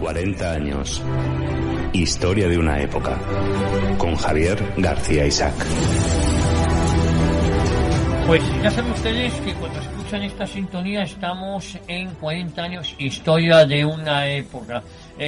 40 años. Historia de una época. Con Javier García Isaac. Pues ya saben ustedes que cuando escuchan esta sintonía estamos en 40 años Historia de una época.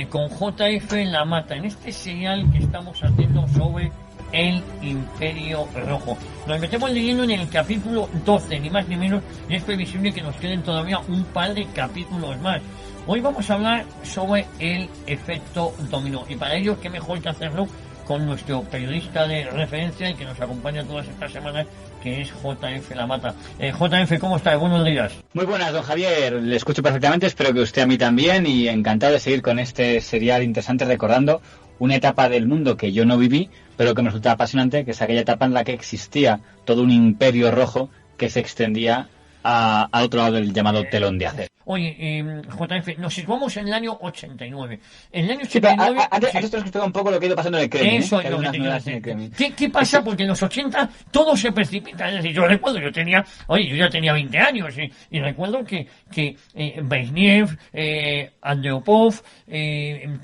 Con JF La Mata, en este serial que estamos haciendo sobre el Imperio Rojo. Nos metemos leyendo en el capítulo 12, ni más ni menos, y es previsible que nos queden todavía un par de capítulos más. Hoy vamos a hablar sobre el efecto dominó, y para ello, qué mejor que hacerlo con nuestro periodista de referencia y que nos acompaña todas estas semanas, que es JF La Mata. JF, ¿cómo está? Buenos días. Muy buenas, don Javier. Le escucho perfectamente, espero que usted a mí también, y encantado de seguir con este serial interesante recordando una etapa del mundo que yo no viví, pero que me resulta apasionante, que es aquella etapa en la que existía todo un imperio rojo que se extendía a otro lado del llamado telón de acero. Oye, JF, nos situamos en el año 89. En el año 89... Sí, antes te explico un poco lo que ha ido pasando en el Kremlin. Eso es lo que te quiero decir. ¿Qué pasa? Porque en los 80 todo se precipita. Es decir, yo recuerdo, yo ya tenía 20 años y recuerdo que Brezhnev, Andropov,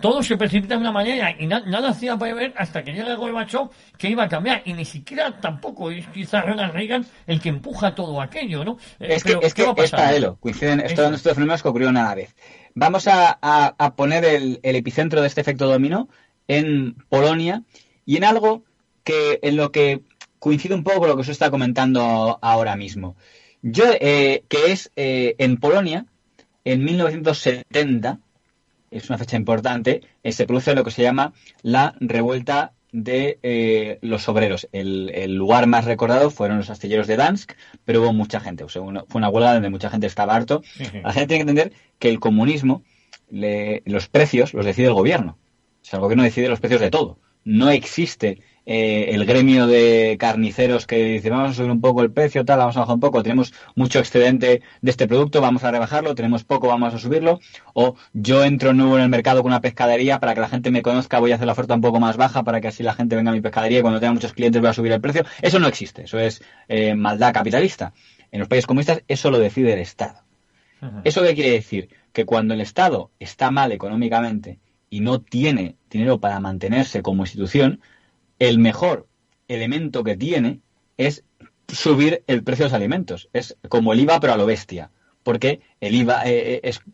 todo se precipita de una manera y nada hacía prever hasta que llega Gorbachev que iba a cambiar, y ni siquiera tampoco es quizás Ronald Reagan el que empuja todo aquello, ¿no? Es que es paralelo, coinciden estos fenómenos que ocurrieron a la vez. Vamos a poner el epicentro de este efecto dominó en Polonia y en algo en lo que coincide un poco con lo que os está comentando ahora mismo. En Polonia, en 1970, es una fecha importante, se produce lo que se llama la revuelta de los obreros. El lugar más recordado fueron los astilleros de Dansk, pero hubo mucha gente. O sea, fue una huelga donde mucha gente estaba harto. La gente tiene que entender que el comunismo, los precios los decide el gobierno. O sea, el gobierno decide los precios de todo. No existe el gremio de carniceros que dice vamos a subir un poco el precio, vamos a bajar un poco, tenemos mucho excedente de este producto, vamos a rebajarlo, tenemos poco, vamos a subirlo, o yo entro nuevo en el mercado con una pescadería, para que la gente me conozca voy a hacer la oferta un poco más baja para que así la gente venga a mi pescadería y cuando tenga muchos clientes voy a subir el precio. Eso no existe, eso es maldad capitalista. En los países comunistas eso lo decide el Estado. ¿Eso qué quiere decir? Que cuando el Estado está mal económicamente y no tiene dinero para mantenerse como institución, el mejor elemento que tiene es subir el precio de los alimentos. Es como el IVA, pero a lo bestia. Porque el IVA,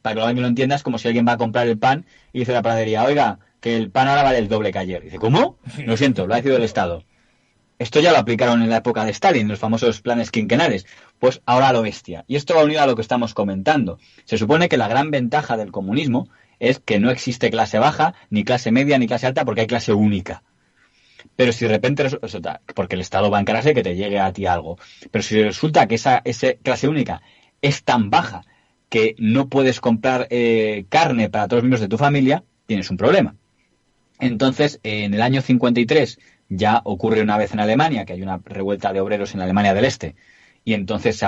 para que alguien lo entienda, es como si alguien va a comprar el pan y dice a la panadería, oiga, que el pan ahora vale el doble que ayer. Dice, ¿cómo? Lo siento, lo ha decidido el Estado. Esto ya lo aplicaron en la época de Stalin, los famosos planes quinquenales. Pues ahora a lo bestia. Y esto va unido a lo que estamos comentando. Se supone que la gran ventaja del comunismo es que no existe clase baja, ni clase media, ni clase alta, porque hay clase única. Pero si de repente resulta, porque el Estado va a encargarse de que te llegue a ti algo, pero si resulta que esa clase única es tan baja que no puedes comprar carne para todos los miembros de tu familia, tienes un problema. Entonces, en el año 53 ya ocurre una vez en Alemania, que hay una revuelta de obreros en Alemania del Este, y entonces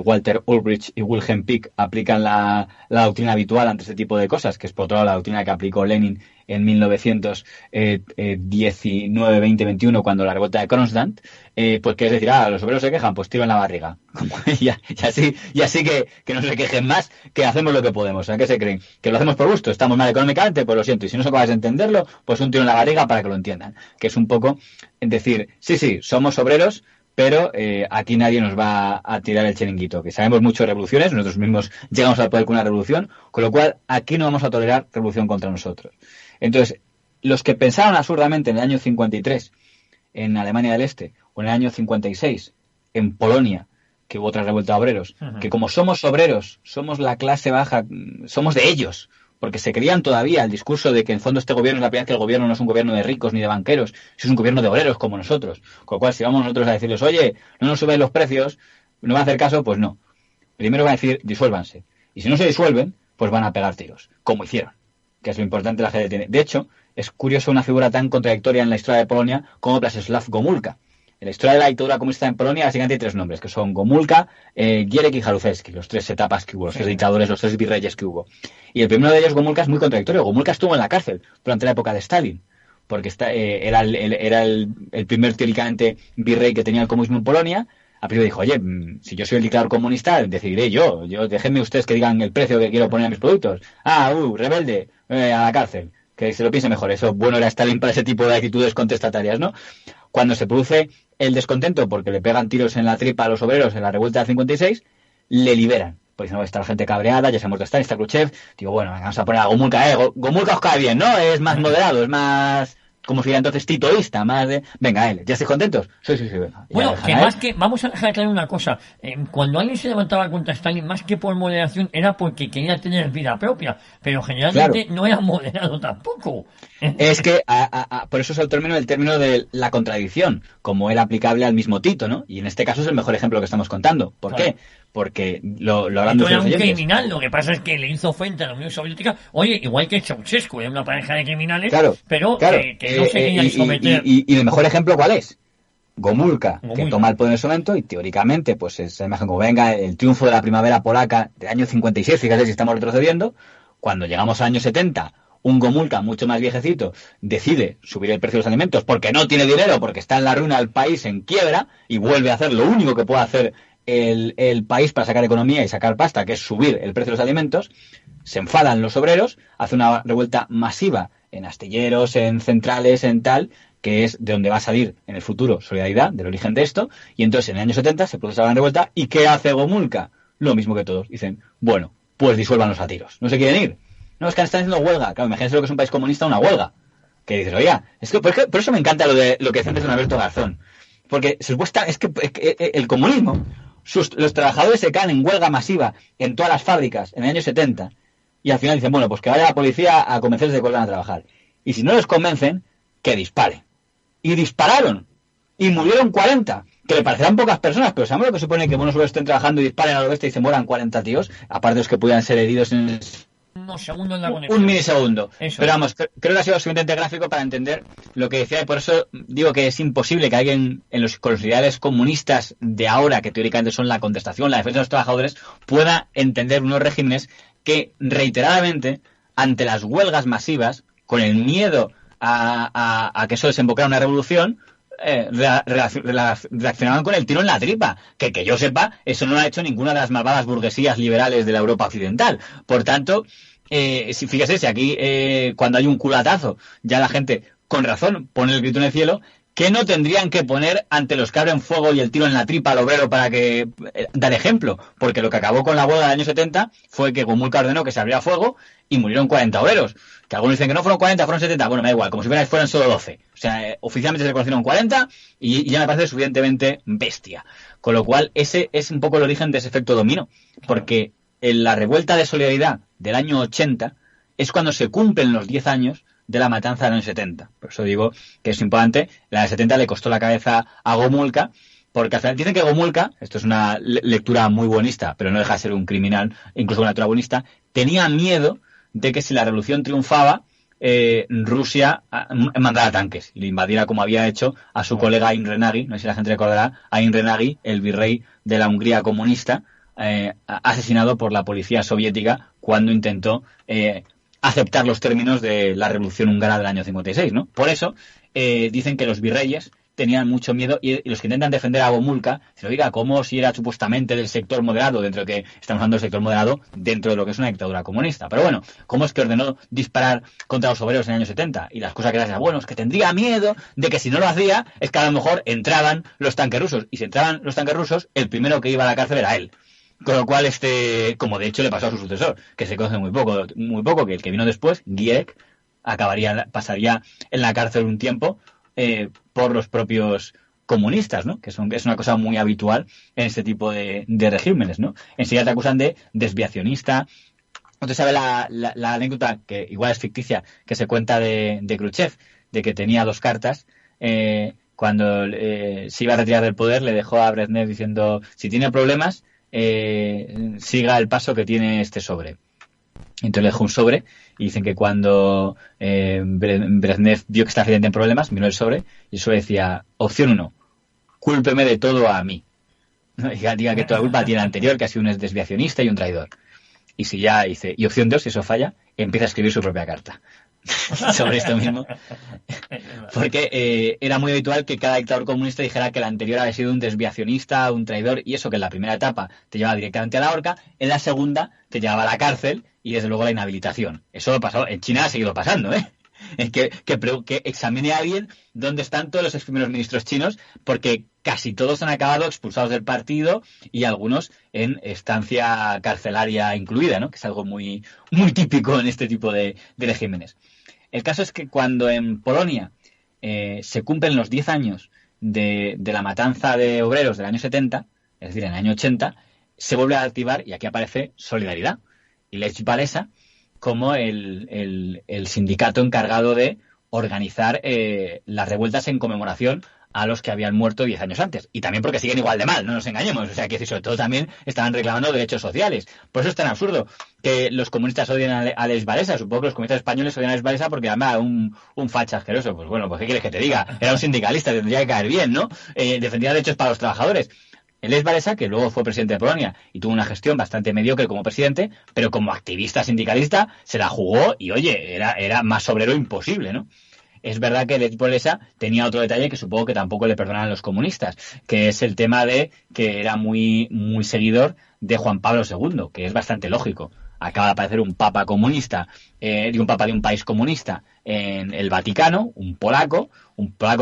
Walter Ulbricht y Wilhelm Pieck aplican la doctrina habitual ante este tipo de cosas, que es por otro lado la doctrina que aplicó Lenin en 1919, 20, 21, cuando la revuelta de Kronstadt, pues que es decir, los obreros se quejan, pues tiro en la barriga. y así que no se quejen más, que hacemos lo que podemos. O sea, ¿qué se creen? ¿Que lo hacemos por gusto? ¿Estamos mal económicamente? Pues lo siento. Y si no son capaces de entenderlo, pues un tiro en la barriga para que lo entiendan. Que es un poco decir, sí, somos obreros, pero aquí nadie nos va a tirar el chiringuito, que sabemos mucho de revoluciones, nosotros mismos llegamos al poder con una revolución, con lo cual aquí no vamos a tolerar revolución contra nosotros. Entonces, los que pensaron absurdamente en el año 53 en Alemania del Este, o en el año 56 en Polonia, que hubo otra revuelta de obreros, que como somos obreros, somos la clase baja, somos de ellos, porque se creían todavía el discurso de que en fondo este gobierno es la primera vez que el gobierno no es un gobierno de ricos ni de banqueros, es un gobierno de obreros como nosotros. Con lo cual, si vamos nosotros a decirles, oye, no nos subáis los precios, no van a hacer caso, pues no. Primero van a decir, disuélvanse. Y si no se disuelven, pues van a pegar tiros, como hicieron, que es lo importante la gente tiene. De hecho, es curioso una figura tan contradictoria en la historia de Polonia como Przemysław Gomulka. En la historia de la dictadura comunista en Polonia, básicamente hay tres nombres, que son Gomulka, Gierek y Jaruzelski, los tres etapas que hubo, los tres dictadores, los tres virreyes que hubo. Y el primero de ellos, Gomulka, es muy contradictorio. Gomulka estuvo en la cárcel durante la época de Stalin, porque era el primer teóricamente virrey que tenía el comunismo en Polonia. a priori dijo, oye, si yo soy el dictador comunista, decidiré yo. Déjenme ustedes que digan el precio que quiero poner a mis productos. Rebelde, a la cárcel. Que se lo piense mejor. Eso bueno era Stalin para ese tipo de actitudes contestatarias, ¿no? Cuando se produce el descontento porque le pegan tiros en la tripa a los obreros en la revuelta del 56, le liberan. Pues no, está la gente cabreada, ya se ha muerto Stalin, está Khrushchev. Digo, bueno, vamos a poner a Gomulka, Gomulka os cae bien, ¿no? Es más moderado, es más, como sería entonces titoísta, más de... Venga, ¿ya estáis contentos? Sí, venga. Bueno, que más que... Vamos a dejar claro una cosa. Cuando alguien se levantaba contra Stalin, más que por moderación, era porque quería tener vida propia. Pero generalmente no era moderado tampoco. Es que, por eso es el término de la contradicción, como era aplicable al mismo Tito, ¿no? Y en este caso es el mejor ejemplo que estamos contando. ¿Por qué? Porque lo hablando era un criminal, lo que pasa es que le hizo frente a la Unión Soviética, oye, igual que Ceausescu, era una pareja de criminales, pero que no se querían someter. Y el mejor ejemplo, ¿cuál es? Gomulka, que toma el poder en ese momento y teóricamente, pues esa imagen como venga, el triunfo de la primavera polaca del año 56, fíjate si estamos retrocediendo, cuando llegamos al año 70, un Gomulka mucho más viejecito decide subir el precio de los alimentos porque no tiene dinero, porque está en la ruina del país en quiebra y vuelve a hacer lo único que puede hacer el país para sacar economía y sacar pasta, que es subir el precio de los alimentos. Se enfadan los obreros, hace una revuelta masiva en astilleros, en centrales, en tal, que es de donde va a salir en el futuro Solidaridad, del origen de esto, y entonces en el año 70 se produce la revuelta, ¿y qué hace Gomulka? Lo mismo que todos, dicen, bueno, pues disuélvanlos a tiros, ¿no se quieren ir? No, es que están haciendo huelga, claro, imagínense lo que es un país comunista, una huelga, que dices, oiga, es que por eso me encanta lo que decía antes don Alberto Garzón, porque es que el comunismo, los trabajadores se caen en huelga masiva en todas las fábricas en el año 70, y al final dicen, bueno, pues que vaya la policía a convencerles de que vuelvan a trabajar, y si no les convencen, que disparen. Y dispararon. Y murieron 40. Que le parecerán pocas personas, pero ¿sabemos lo que supone que unos obreros estén trabajando y disparen a lo bestia y se mueran 40 tíos? Aparte de los que pudieran ser heridos en unos segundos en la conexión. Un milisegundo. Eso. Pero vamos, creo que ha sido suficientemente gráfico para entender lo que decía, y por eso digo que es imposible que alguien con los ideales comunistas de ahora, que teóricamente son la contestación, la defensa de los trabajadores, pueda entender unos regímenes que reiteradamente, ante las huelgas masivas, con el miedo a que eso desembocara en una revolución, reaccionaban con el tiro en la tripa. Que yo sepa, eso no lo ha hecho ninguna de las malvadas burguesías liberales de la Europa occidental. Por tanto, fíjese, si aquí cuando hay un culatazo, ya la gente, con razón, pone el grito en el cielo, ¿qué no tendrían que poner ante los que abren fuego y el tiro en la tripa al obrero para que dar ejemplo? Porque lo que acabó con la huelga del año 70 fue que Gomulka ordenó que se abriera fuego y murieron 40 obreros. Que algunos dicen que no fueron 40, fueron 70. Bueno, me da igual, como si fueran solo 12. O sea, oficialmente se reconocieron 40 y ya me parece suficientemente bestia. Con lo cual, ese es un poco el origen de ese efecto dominó. Porque en la revuelta de Solidaridad del año 80 es cuando se cumplen los 10 años de la matanza del año 70. Por eso digo que es importante. La del 70 le costó la cabeza a Gomulka, porque al final dicen que Gomulka, esto es una lectura muy buenista, pero no deja de ser un criminal, incluso una lectura buenista, tenía miedo de que si la revolución triunfaba, Rusia mandara tanques y le invadiera, como había hecho a su colega Imre Nagy, no sé si la gente recordará, a Imre Nagy, el virrey de la Hungría comunista, asesinado por la policía soviética cuando intentó aceptar los términos de la revolución húngara del año 56, ¿no? Por eso dicen que los virreyes tenían mucho miedo y los que intentan defender a Gomulka se lo diga como si era supuestamente del sector moderado, dentro de que estamos hablando del sector moderado dentro de lo que es una dictadura comunista. Pero bueno, ¿cómo es que ordenó disparar contra los obreros en el año 70? Y las cosas que decían, bueno, es que tendría miedo de que si no lo hacía, es que a lo mejor entraban los tanques rusos. Y si entraban los tanques rusos, el primero que iba a la cárcel era él. Con lo cual, como de hecho le pasó a su sucesor, que se conoce muy poco, que el que vino después, Gierek, pasaría en la cárcel un tiempo por los propios comunistas, ¿no? Que es una cosa muy habitual en este tipo de regímenes, ¿no? Enseguida te acusan de desviacionista. ¿Usted sabe la anécdota, que igual es ficticia, que se cuenta de Khrushchev, de que tenía 2 cartas? Cuando se iba a retirar del poder, le dejó a Brezhnev diciendo, si tiene problemas, siga el paso que tiene este sobre. Entonces le dejó un sobre y dicen que cuando Brezhnev vio que estaba en problemas, miró el sobre y el sobre decía, opción 1, cúlpeme de todo a mí. ¿No? Diga que toda culpa tiene el anterior, que ha sido un desviacionista y un traidor. Y si ya dice, y opción 2, si eso falla, empieza a escribir su propia carta. sobre esto mismo, porque era muy habitual que cada dictador comunista dijera que el anterior había sido un desviacionista, un traidor, y eso que en la primera etapa te llevaba directamente a la horca, en la segunda te llevaba a la cárcel y desde luego a la inhabilitación. Eso pasó, en China ha seguido pasando, ¿eh? Es que examine a alguien dónde están todos los ex primeros ministros chinos, porque casi todos han acabado expulsados del partido y algunos en estancia carcelaria incluida, ¿no? Que es algo muy, muy típico en este tipo de regímenes. El caso es que cuando en Polonia se cumplen los 10 años de la matanza de obreros del año 70, es decir, en el año 80, se vuelve a activar y aquí aparece Solidaridad y Lech Walesa como el sindicato encargado de organizar las revueltas en conmemoración a los que habían muerto 10 años antes. Y también porque siguen igual de mal, no nos engañemos. O sea, que sobre todo también estaban reclamando derechos sociales. Por eso es tan absurdo que los comunistas odien a Lech Walesa. Supongo que los comunistas españoles odian a Lech Walesa porque además un facha asqueroso. Pues bueno, pues ¿qué quieres que te diga? Era un sindicalista, tendría que caer bien, ¿no? Defendía derechos para los trabajadores. El Lech Walesa, que luego fue presidente de Polonia y tuvo una gestión bastante mediocre como presidente, pero como activista sindicalista se la jugó y, oye, era más obrero imposible, ¿no? Es verdad que Lech Walesa tenía otro detalle que supongo que tampoco le perdonan los comunistas, que es el tema de que era muy, muy seguidor de Juan Pablo II, que es bastante lógico. Acaba de aparecer un papa comunista, un papa de un país comunista en el Vaticano, un polaco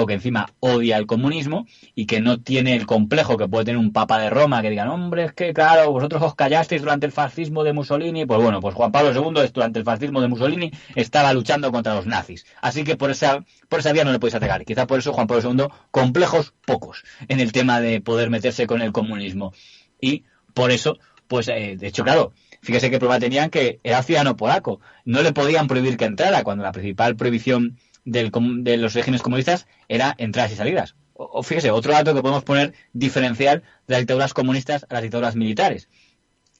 que encima odia el comunismo y que no tiene el complejo que puede tener un papa de Roma que digan, hombre, es que claro, vosotros os callasteis durante el fascismo de Mussolini. Pues bueno, pues Juan Pablo II durante el fascismo de Mussolini estaba luchando contra los nazis. Así que por esa vía no le podéis atacar. Quizá por eso Juan Pablo II, complejos pocos en el tema de poder meterse con el comunismo. Y por eso, pues de hecho, claro, fíjese qué prueba tenían, que era ciudadano polaco. No le podían prohibir que entrara, cuando la principal prohibición de los regímenes comunistas era entradas y salidas. O fíjese, otro dato que podemos poner diferencial de las dictaduras comunistas a las dictaduras militares.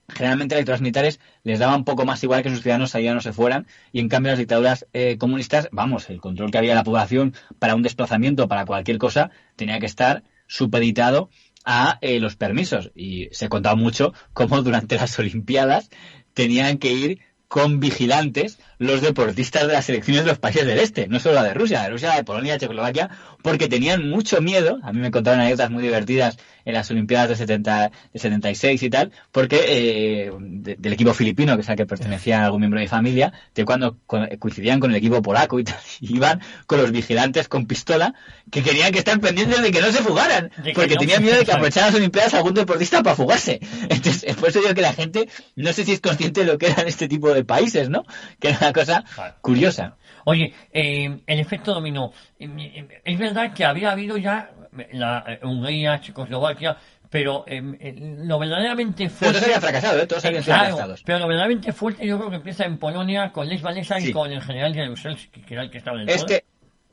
Generalmente las dictaduras militares les daba un poco más igual que sus ciudadanos salieran o se fueran, y en cambio las dictaduras comunistas, vamos, el control que había de la población para un desplazamiento, para cualquier cosa, tenía que estar supeditado a los permisos. Y se contaba mucho cómo durante las Olimpiadas tenían que ir con vigilantes los deportistas de las selecciones de los países del este, no solo la de Rusia, de Polonia, de Checoslovaquia, porque tenían mucho miedo. A mí me contaron anécdotas muy divertidas en las Olimpiadas de 76 y tal, porque del equipo filipino, que es al que pertenecía algún miembro de mi familia, de cuando coincidían con el equipo polaco y tal, iban con los vigilantes con pistola, que querían que estar pendientes de que no se fugaran, porque tenían miedo de que aprovecharan las Olimpiadas algún deportista para fugarse. Entonces, por eso digo que la gente no sé si es consciente de lo que eran este tipo de países, ¿no? Que era una cosa curiosa. Oye, el efecto dominó. Es verdad que había habido ya la Hungría, Checoslovaquia, pero lo verdaderamente fuerte... Pero todos habían fracasado, ¿eh? Todos habían sido fracasados. Pero lo verdaderamente fuerte yo creo que empieza en Polonia con Lech Walesa y con el general Jaruzelski, que era el que estaba en el poder.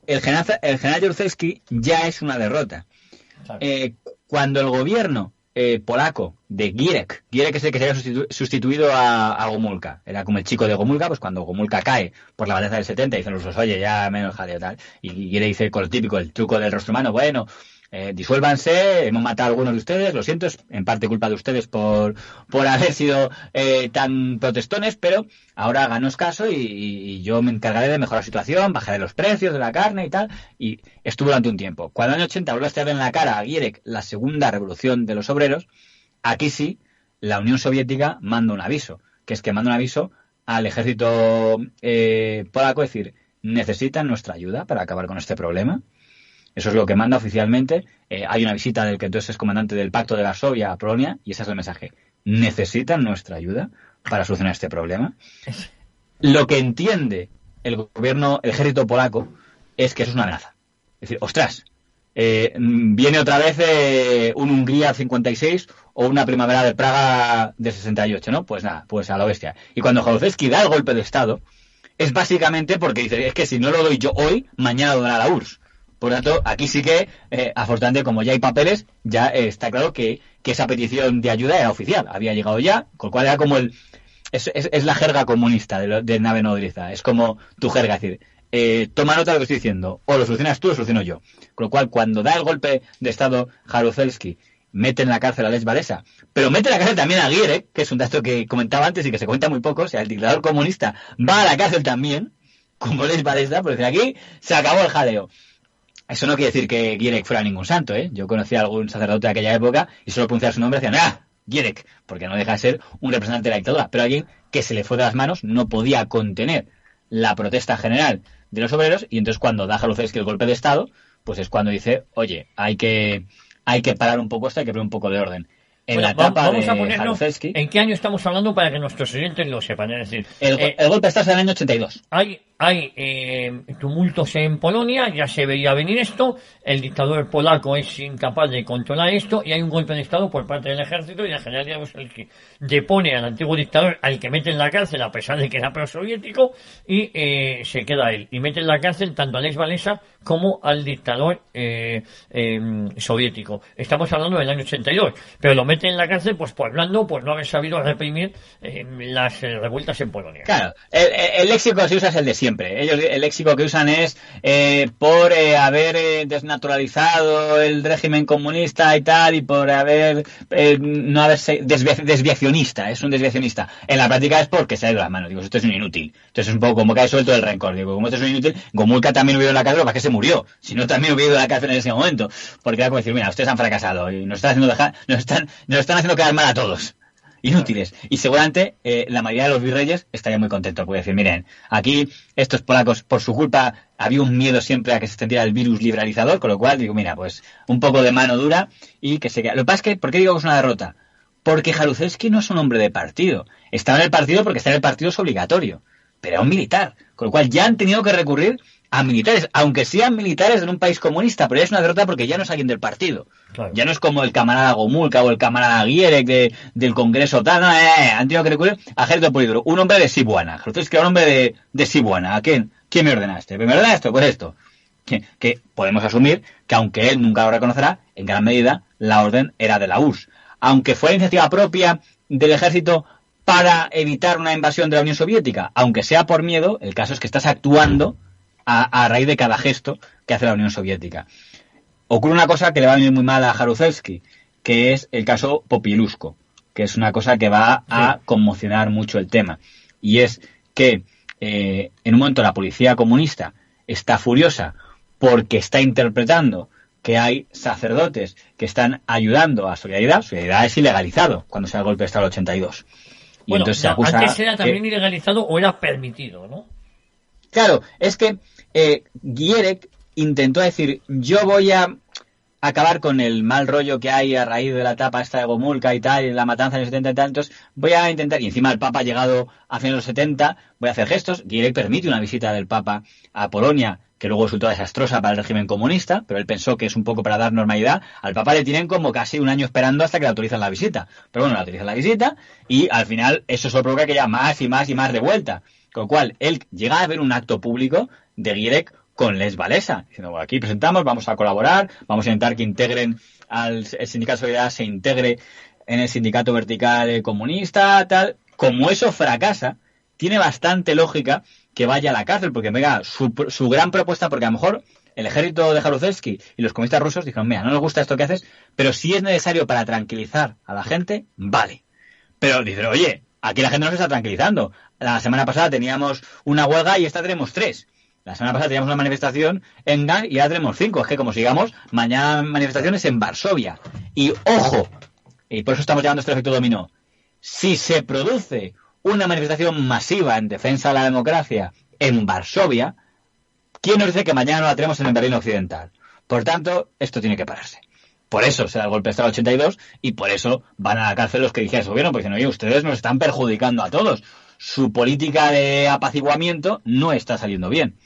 El general Jaruzelski ya es una derrota. Cuando el gobierno polaco de Gierek es el que se había sustituido a Gomulka, era como el chico de Gomulka, pues cuando Gomulka cae por la batalla del 70 dicen los oye, ya menos jaleo tal, y Gierek dice con lo típico, el truco del rostro humano, bueno, disuélvanse, hemos matado a algunos de ustedes, lo siento, es en parte culpa de ustedes por haber sido tan protestones, pero ahora háganos caso y yo me encargaré de mejorar la situación, bajaré los precios de la carne y tal, y estuvo durante un tiempo. Cuando en el 80 vuelve a estar en la cara a Gierek la segunda revolución de los obreros, aquí sí, la Unión Soviética manda un aviso, que es que manda un aviso al ejército polaco, es decir, necesitan nuestra ayuda para acabar con este problema. Eso es lo que manda oficialmente. Hay una visita del que entonces es comandante del Pacto de Varsovia a Polonia y ese es el mensaje. Necesitan nuestra ayuda para solucionar este problema. Lo que entiende el gobierno, el ejército polaco, es que eso es una amenaza. Es decir, ostras, viene otra vez un Hungría 56 o una primavera de Praga de 68, ¿no? Pues nada, pues a la bestia. Y cuando Jaruzelski da el golpe de Estado, es básicamente porque dice, es que si no lo doy yo hoy, mañana lo dará la URSS. Por lo tanto, aquí sí que, afortunadamente, como ya hay papeles, ya está claro que esa petición de ayuda era oficial. Había llegado ya, con lo cual era como es la jerga comunista de nave nodriza. Es como tu jerga, es decir, toma nota de lo que estoy diciendo. O lo solucionas tú o lo soluciono yo. Con lo cual, cuando da el golpe de Estado Jaruzelski, mete en la cárcel a Lech Walesa, pero mete en la cárcel también a Gierek, que es un dato que comentaba antes y que se cuenta muy poco. O sea, el dictador comunista va a la cárcel también. como les Walesa, por decir aquí, se acabó el jaleo. Eso no quiere decir que Gierek fuera ningún santo, ¿eh? Yo conocí a algún sacerdote de aquella época y solo pronunciar su nombre decían, ¡ah! Gierek, porque no deja de ser un representante de la dictadura, pero alguien que se le fue de las manos, no podía contener la protesta general de los obreros, y entonces cuando da Jaruzelski el golpe de Estado, pues es cuando dice, oye, hay que parar un poco esto, hay que poner un poco de orden. En la etapa vamos a de ponernos Jaruzelski, en qué año estamos hablando para que nuestros oyentes lo sepan. Es decir, el golpe de Estado es del año 82. Hay tumultos en Polonia, ya se veía venir esto, el dictador polaco es incapaz de controlar esto y hay un golpe de Estado por parte del ejército y el general Jaruzelski depone al antiguo dictador, al que mete en la cárcel a pesar de que era prosoviético, y se queda él y mete en la cárcel tanto a Lech Walesa como al dictador soviético. Estamos hablando del año 82, pero lo mete en la cárcel pues por blando, por no haber sabido reprimir las revueltas en Polonia. Claro, el léxico que se usa es el de siempre. Ellos el léxico que usan es por haber desnaturalizado el régimen comunista y tal, y por haber no haberse desviacionista, es un desviacionista. En la práctica es porque se ha ido las manos. Digo, esto es un inútil. Entonces es un poco como que ha suelto el rencor. Digo, como esto es un inútil, Gomulka también hubiera ido a la cárcel, ¿para qué se murió? Si no, también hubiera ido a la cárcel en ese momento. Porque era como decir, mira, ustedes han fracasado y nos están haciendo quedar mal a todos. Inútiles. Y seguramente la mayoría de los virreyes estaría muy contentos, porque decir, miren, aquí estos polacos, por su culpa, había un miedo siempre a que se extendiera el virus liberalizador, con lo cual digo, mira, pues un poco de mano dura y que se quede. Lo que pasa es que, ¿por qué digo que es una derrota? Porque Jaruzelski no es un hombre de partido. Estaba en el partido porque estar en el partido es obligatorio, pero era un militar, con lo cual ya han tenido que recurrir a militares, aunque sean militares en un país comunista, pero ya es una derrota porque ya no es alguien del partido. Claro. Ya no es como el camarada Gomulka o el camarada Gierek del Congreso tal, no, han tenido que recurrir a ejército puro y duro. Un hombre de Sibuana. Entonces, que era un hombre de Sibuana. ¿A quién me ordenaste? ¿Me ordena esto? Pues esto. Que podemos asumir que, aunque él nunca lo reconocerá, en gran medida la orden era de la URSS. Aunque fue iniciativa propia del ejército para evitar una invasión de la Unión Soviética, aunque sea por miedo, el caso es que estás actuando a raíz de cada gesto que hace la Unión Soviética. Ocurre una cosa que le va a venir muy mal a Jaruzelski, que es el caso Popilusko, que es una cosa que va a conmocionar mucho el tema. Y es que en un momento la policía comunista está furiosa porque está interpretando que hay sacerdotes que están ayudando a Solidaridad. Solidaridad es ilegalizado cuando se da el golpe de Estado del 82. Y bueno, entonces se acusa antes era también ilegalizado o era permitido, ¿no? Claro, es que Gierek intentó decir, yo voy a acabar con el mal rollo que hay a raíz de la etapa esta de Gomulka y tal, y la matanza en los 70 y tal, entonces voy a intentar, y encima el Papa ha llegado a finales de los 70, voy a hacer gestos. Gierek permite una visita del Papa a Polonia, que luego resultó desastrosa para el régimen comunista, pero él pensó que es un poco para dar normalidad. Al Papa le tienen como casi un año esperando hasta que le autorizan la visita. Pero bueno, le autorizan la visita y al final eso solo provoca que haya más y más y más revuelta. Con lo cual, él llega a ver un acto público de Gierek con Lech Walesa, diciendo, bueno, aquí presentamos, vamos a colaborar, vamos a intentar que integren el sindicato de Solidaridad, se integre en el sindicato vertical comunista, tal. Como eso fracasa, tiene bastante lógica que vaya a la cárcel, porque venga, su gran propuesta, porque a lo mejor el ejército de Jaruzelski y los comunistas rusos dijeron, mira, no nos gusta esto que haces, pero si es necesario para tranquilizar a la gente, vale. Pero dicen, oye, aquí la gente no se está tranquilizando. La semana pasada teníamos una huelga y esta tenemos 3. La semana pasada teníamos una manifestación en Gdańsk y ahora tenemos 5. Es que como sigamos, mañana manifestaciones en Varsovia. Y ojo, y por eso estamos llamando este efecto dominó, si se produce una manifestación masiva en defensa de la democracia en Varsovia, ¿quién nos dice que mañana no la tenemos en el Berlín Occidental? Por tanto, esto tiene que pararse. Por eso se da el golpe de Estado 82 y por eso van a la cárcel los que dirigían ese gobierno, porque dicen, oye, ustedes nos están perjudicando a todos. Su política de apaciguamiento no está saliendo bien.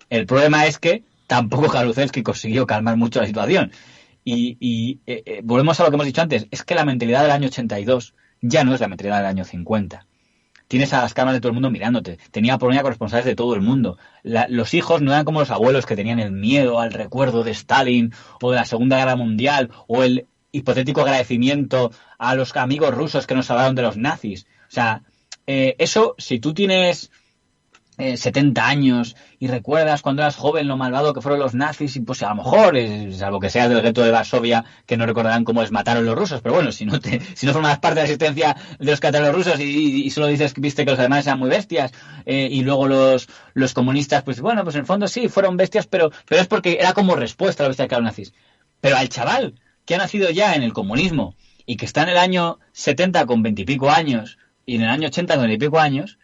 El problema es que tampoco Jaruzelski consiguió calmar mucho la situación. Y volvemos a lo que hemos dicho antes, es que la mentalidad del año 82 ya no es la mentalidad del año 50. Tienes a las cámaras de todo el mundo mirándote. Tenía Polonia corresponsales de todo el mundo. Los hijos no eran como los abuelos que tenían el miedo al recuerdo de Stalin o de la Segunda Guerra Mundial o el hipotético agradecimiento a los amigos rusos que nos hablaron de los nazis. O sea, eso, si tú tienes 70 años y recuerdas cuando eras joven lo malvado que fueron los nazis y pues a lo mejor, salvo que seas del gueto de Varsovia, que no recordarán cómo les mataron los rusos, pero bueno, si no formas parte de la existencia de los que mataron los rusos y solo dices que viste que los alemanes eran muy bestias y luego los comunistas, pues bueno, pues en el fondo sí, fueron bestias, pero es porque era como respuesta a la bestia que eran los nazis. Pero al chaval que ha nacido ya en el comunismo y que está en el año 70 con 20 y pico años y en el año 80 con 20 y pico años,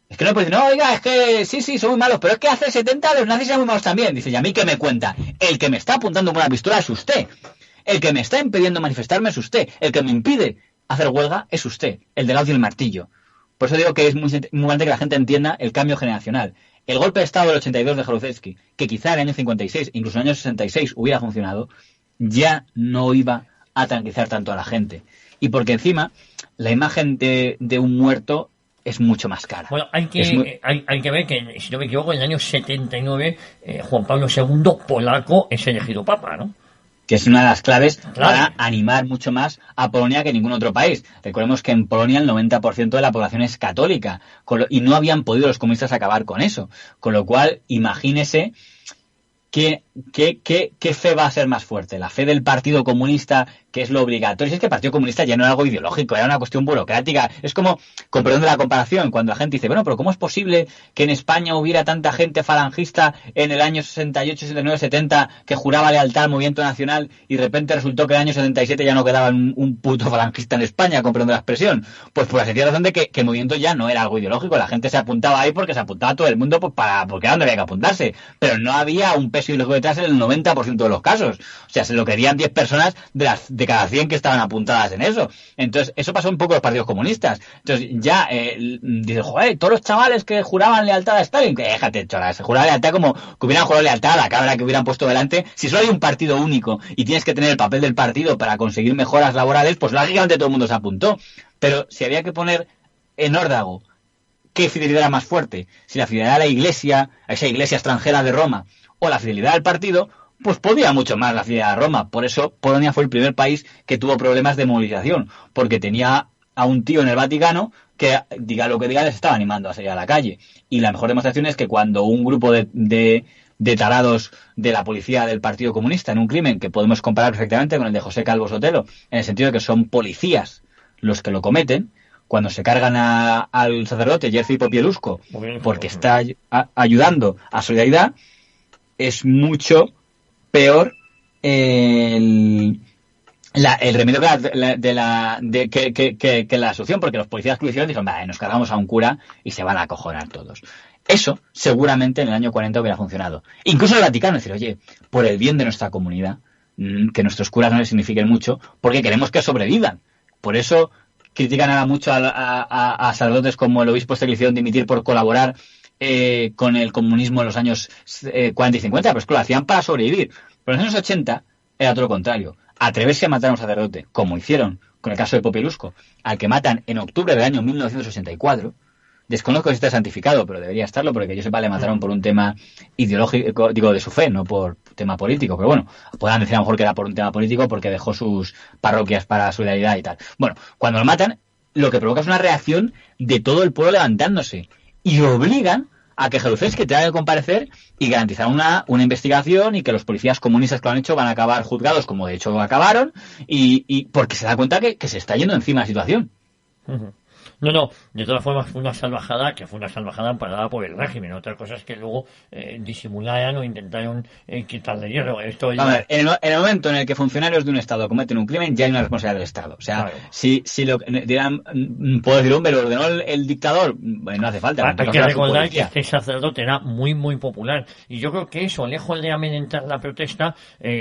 es que no puede decir, no, oiga, es que sí, son muy malos, pero es que hace 70 los nazis eran muy malos también. Dice, ¿y a mí qué me cuenta? El que me está apuntando con una pistola es usted. El que me está impidiendo manifestarme es usted. El que me impide hacer huelga es usted. El del audio y el martillo. Por eso digo que es muy importante que la gente entienda el cambio generacional. El golpe de Estado del 82 de Jaruzelski, que quizá en el año 56, incluso en el año 66 hubiera funcionado, ya no iba a tranquilizar tanto a la gente. Y porque encima, la imagen de un muerto es mucho más cara. Bueno, hay que ver que, si no me equivoco, en el año 79 Juan Pablo II, polaco, es elegido papa, ¿no? Que es una de las claves para animar mucho más a Polonia que ningún otro país. Recordemos que en Polonia el 90% de la población es católica y no habían podido los comunistas acabar con eso. Con lo cual, imagínese ¿qué fe va a ser más fuerte? ¿La fe del Partido Comunista, que es lo obligatorio? Si es que el Partido Comunista ya no era algo ideológico, era una cuestión burocrática. Es como, con perdón de la comparación, cuando la gente dice, bueno, pero ¿cómo es posible que en España hubiera tanta gente falangista en el año 68, 69, 70 que juraba lealtad al movimiento nacional y de repente resultó que en el año 77 ya no quedaba un puto falangista en España, con perdón de la expresión? Pues por la sencilla razón de que el movimiento ya no era algo ideológico. La gente se apuntaba ahí porque se apuntaba todo el mundo pues porque era donde había que apuntarse. Pero no había un peso ideológico detrás en el 90% de los casos. O sea, se lo querían 10 personas de cada 100 que estaban apuntadas en eso. Entonces, eso pasó un poco en los partidos comunistas. Entonces, ya dices, joder, todos los chavales que juraban lealtad a Stalin, que déjate, choras, se juraba lealtad como que hubieran jurado lealtad a la cabra que hubieran puesto delante. Si solo hay un partido único y tienes que tener el papel del partido para conseguir mejoras laborales, pues lógicamente todo el mundo se apuntó. Pero si había que poner en órdago qué fidelidad era más fuerte, si la fidelidad a la iglesia, a esa iglesia extranjera de Roma, o la fidelidad al partido, pues podía mucho más la fidelidad a Roma. Por eso Polonia fue el primer país que tuvo problemas de movilización, porque tenía a un tío en el Vaticano que, diga lo que diga, les estaba animando a salir a la calle. Y la mejor demostración es que cuando un grupo de tarados de la policía del Partido Comunista en un crimen que podemos comparar perfectamente con el de José Calvo Sotelo, en el sentido de que son policías los que lo cometen, cuando se cargan al sacerdote Jerzy Popieluszko porque está ayudando a Solidaridad, es mucho peor el remedio que la solución, porque los policías que lo hicieron dijeron, vale, nos cargamos a un cura y se van a acojonar todos. Eso seguramente en el año 40 hubiera funcionado. Incluso el Vaticano decir, oye, por el bien de nuestra comunidad, que nuestros curas no les signifiquen mucho, porque queremos que sobrevivan. Por eso critican ahora mucho a sacerdotes como el obispo este que hicieron dimitir por colaborar con el comunismo en los años 40 y 50, pero es que lo hacían para sobrevivir. Pero en los años 80 era todo lo contrario. Atreverse a matar a un sacerdote, como hicieron con el caso de Popieluszko, al que matan en octubre del año 1984. Desconozco si está santificado, pero debería estarlo, porque yo sepa le mataron por un tema ideológico, digo, de su fe, no por tema político. Pero bueno, puedan decir a lo mejor que era por un tema político porque dejó sus parroquias para Solidaridad y tal. Bueno, cuando lo matan, lo que provoca es una reacción de todo el pueblo levantándose. Y obligan a que Jaruzelski tenga que comparecer y garantizar una investigación, y que los policías comunistas que lo han hecho van a acabar juzgados, como de hecho acabaron, y porque se da cuenta que se está yendo encima la situación. Uh-huh. No, de todas formas fue una salvajada parada por el régimen. Otra cosa es que luego disimularan o intentaron quitarle hierro. Esto a ver, en el momento en el que funcionarios de un Estado cometen un crimen, ya hay una responsabilidad del Estado. O sea, claro. si lo dirán, puedo decir, hombre, lo ordenó el dictador, bueno, no hace falta. Hay que recordar que este sacerdote era muy, muy popular. Y yo creo que eso, lejos de amenazar la protesta,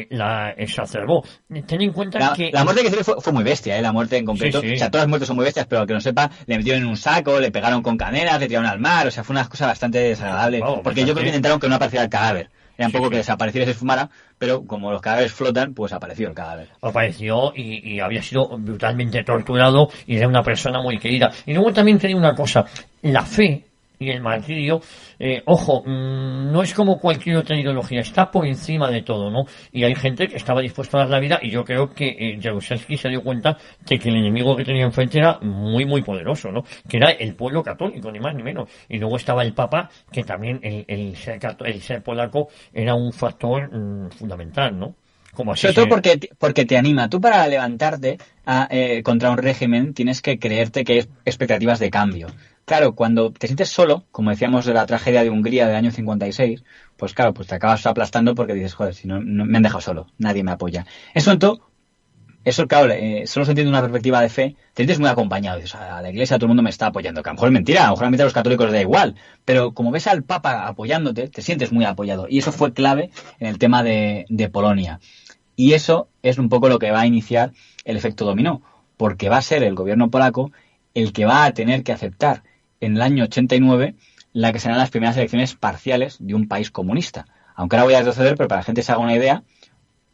la exacerbó. Ten en cuenta que... La muerte que fue muy bestia, la muerte en concreto. Sí. O sea, todas las muertes son muy bestias, pero que no sepa, le metieron en un saco, le pegaron con cadenas, le tiraron al mar, o sea, fue una cosa bastante desagradable, porque yo creo que intentaron que no apareciera el cadáver. Era un poco que desapareciera y se esfumara, pero como los cadáveres flotan, pues apareció el cadáver. Apareció y había sido brutalmente torturado y era una persona muy querida. Y luego también tenía una cosa, la fe y el martirio, ojo, no es como cualquier otra ideología, está por encima de todo, ¿no? Y hay gente que estaba dispuesta a dar la vida, y yo creo que Jaruzelski se dio cuenta de que el enemigo que tenía enfrente era muy, muy poderoso, ¿no? Que era el pueblo católico, ni más ni menos. Y luego estaba el Papa, que también el ser polaco era un factor fundamental, ¿no? Como así Sobre todo porque te anima. Tú para levantarte contra un régimen tienes que creerte que hay expectativas de cambio. Claro, cuando te sientes solo, como decíamos de la tragedia de Hungría del año 56, pues claro, pues te acabas aplastando porque dices, joder, si no me han dejado solo, nadie me apoya. Eso, claro, solo se entiende una perspectiva de fe, te sientes muy acompañado, dices, a la iglesia todo el mundo me está apoyando, que a lo mejor es mentira, a lo mejor a los católicos les da igual, pero como ves al Papa apoyándote, te sientes muy apoyado, y eso fue clave en el tema de Polonia. Y eso es un poco lo que va a iniciar el efecto dominó, porque va a ser el gobierno polaco el que va a tener que aceptar en el año 89 la que serán las primeras elecciones parciales de un país comunista. Aunque ahora voy a retroceder, pero para que la gente se haga una idea,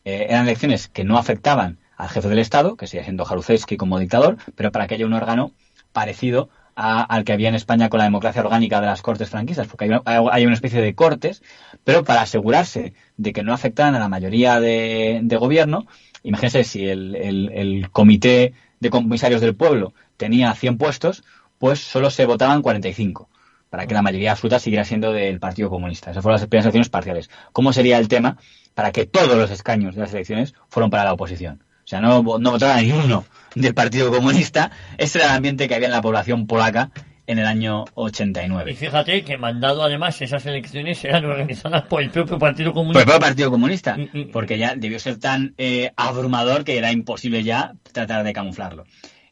eran elecciones que no afectaban al jefe del Estado, que sigue siendo Jaruzelski como dictador, pero para que haya un órgano parecido al que había en España con la democracia orgánica de las Cortes franquistas, porque hay una especie de cortes, pero para asegurarse de que no afectaran a la mayoría de gobierno. Imagínense si el comité de comisarios del pueblo tenía 100 puestos, pues solo se votaban 45, para que la mayoría absoluta siguiera siendo del Partido Comunista. Esas fueron las primeras elecciones parciales. ¿Cómo sería el tema para que todos los escaños de las elecciones fueran para la oposición? O sea, no votaba ni uno del Partido Comunista. Ese era el ambiente que había en la población polaca en el año 89. Y fíjate que mandado además esas elecciones eran organizadas por el propio Partido Comunista. Por el propio Partido Comunista, porque ya debió ser tan abrumador que era imposible ya tratar de camuflarlo.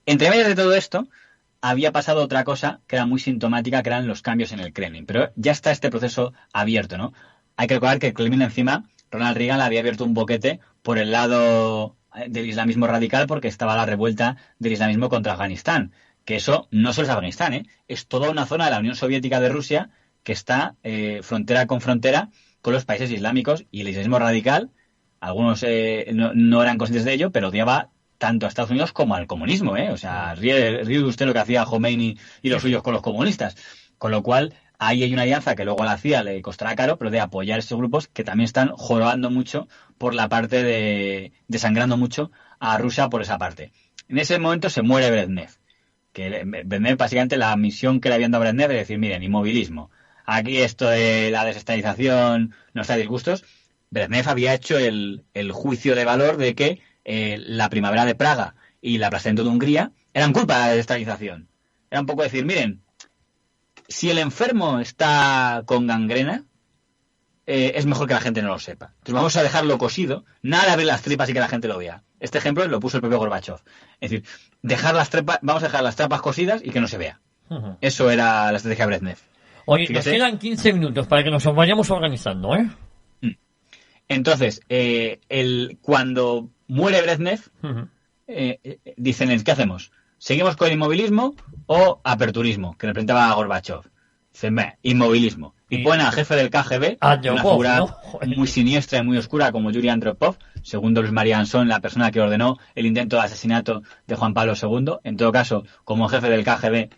Entre medias de todo esto, había pasado otra cosa que era muy sintomática, que eran los cambios en el Kremlin. Pero ya está este proceso abierto, ¿no? Hay que recordar que el Kremlin encima, Ronald Reagan le había abierto un boquete por el lado del islamismo radical, porque estaba la revuelta del islamismo contra Afganistán. Que eso no solo es Afganistán, es toda una zona de la Unión Soviética de Rusia que está frontera con los países islámicos, y el islamismo radical, algunos no eran conscientes de ello, pero odiaba tanto a Estados Unidos como al comunismo, O sea, ríe usted lo que hacía Khomeini y los suyos con los comunistas. Con lo cual, ahí hay una alianza que luego a la CIA le costará caro, pero de apoyar esos grupos que también están jorobando mucho por la parte desangrando mucho a Rusia por esa parte. En ese momento se muere Brezhnev. Que Brezhnev, básicamente, la misión que le habían dado a Brezhnev es decir, miren, inmovilismo. Aquí esto de la desestabilización nos da disgustos. Brezhnev había hecho el juicio de valor de que la primavera de Praga y el aplastamiento de Hungría eran culpa de la desestabilización. Era un poco decir, miren, si el enfermo está con gangrena, es mejor que la gente no lo sepa. Entonces vamos a dejarlo cosido, nada de abrir las tripas y que la gente lo vea. Este ejemplo lo puso el propio Gorbachev. Es decir, vamos a dejar las tripas cosidas y que no se vea. Uh-huh. Eso era la estrategia de Brezhnev. Oye, nos quedan 15 minutos para que nos vayamos organizando, ¿eh? Entonces, cuando muere Brezhnev, uh-huh, dicen, ¿qué hacemos? ¿Seguimos con el inmovilismo o aperturismo? Que representaba a Gorbachev. Dicen, inmovilismo. Y ponen al jefe del KGB, una figura, ¿no?, muy siniestra y muy oscura como Yuri Andropov, segundo Luis María Anson, la persona que ordenó el intento de asesinato de Juan Pablo II. En todo caso, como jefe del KGB,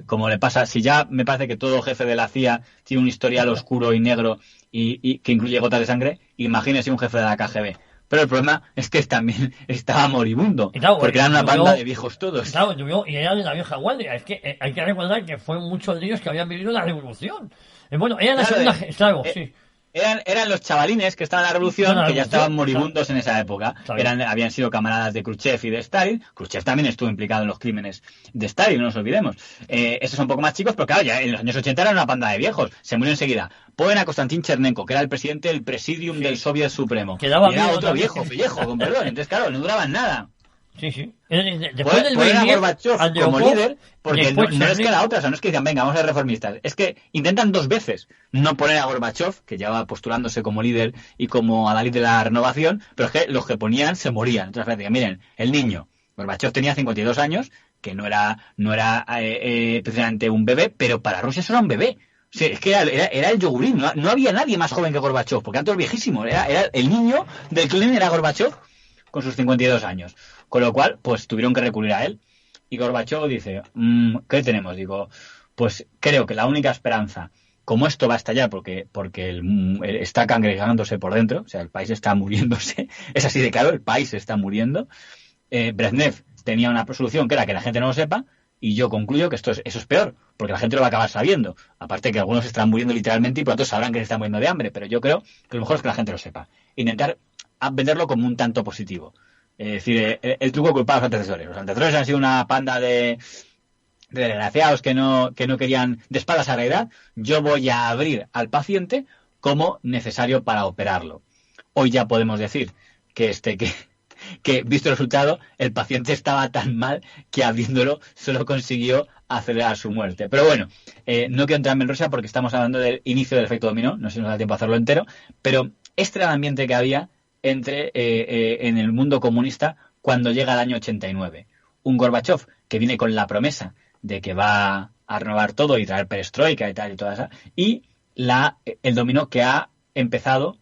como le pasa, si ya me parece que todo jefe de la CIA tiene un historial oscuro y negro y que incluye gotas de sangre, imagínese un jefe de la KGB. Pero el problema es que también estaba moribundo, claro, porque eran una banda de viejos todos. Claro, y eran de la vieja guardia. Es que hay que recordar que fueron muchos de ellos que habían vivido la revolución. Bueno, era la segunda... Claro, sí. Eran los chavalines que estaban en la revolución, que ya estaban moribundos, claro, en esa época. Habían sido camaradas de Khrushchev y de Stalin. Khrushchev también estuvo implicado en los crímenes de Stalin, no nos olvidemos. Estos son un poco más chicos, pero claro, ya en los años 80 eran una panda de viejos. Se murió enseguida. Ponen a Konstantin Chernenko, que era el presidente del Presidium del Soviet Supremo. Y era otro viejo, con perdón. Entonces, claro, no duraban nada. Sí, sí. Después del ponen a Gorbachev como líder, porque no es que la otra, o sea, no es que digan, venga, vamos a ser reformistas. Es que intentan dos veces no poner a Gorbachev, que llevaba postulándose como líder y como adalid de la renovación, pero es que los que ponían se morían. Entonces, decían, miren, el niño, Gorbachev tenía 52 años, que no era precisamente un bebé, pero para Rusia eso era un bebé. O sea, es que era el yogurín, no había nadie más joven que Gorbachev, porque eran todos viejísimos. Era el niño del Kremlin era Gorbachev con sus 52 años. Con lo cual, pues tuvieron que recurrir a él. Y Gorbachev dice, ¿qué tenemos? Digo, pues creo que la única esperanza, como esto va a estallar porque está cangrejándose por dentro, o sea, el país está muriéndose, es así de claro, el país está muriendo. Brezhnev tenía una solución que era que la gente no lo sepa, y yo concluyo que eso es peor, porque la gente lo va a acabar sabiendo. Aparte que algunos están muriendo literalmente y por lo tanto sabrán que se están muriendo de hambre, pero yo creo que lo mejor es que la gente lo sepa. Intentar venderlo como un tanto positivo. Es decir, el truco culpa a los antecesores. Los antecesores han sido una panda de desgraciados que no querían de espaldas a la realidad. Yo voy a abrir al paciente como necesario para operarlo. Hoy ya podemos decir que visto el resultado, el paciente estaba tan mal que abriéndolo solo consiguió acelerar su muerte. Pero bueno, no quiero entrarme en rosa porque estamos hablando del inicio del efecto dominó, no sé si nos da tiempo a hacerlo entero, pero este era el ambiente que había en el mundo comunista cuando llega el año 89. Un Gorbachov que viene con la promesa de que va a renovar todo y traer perestroika y tal y toda esa, y el dominó que ha empezado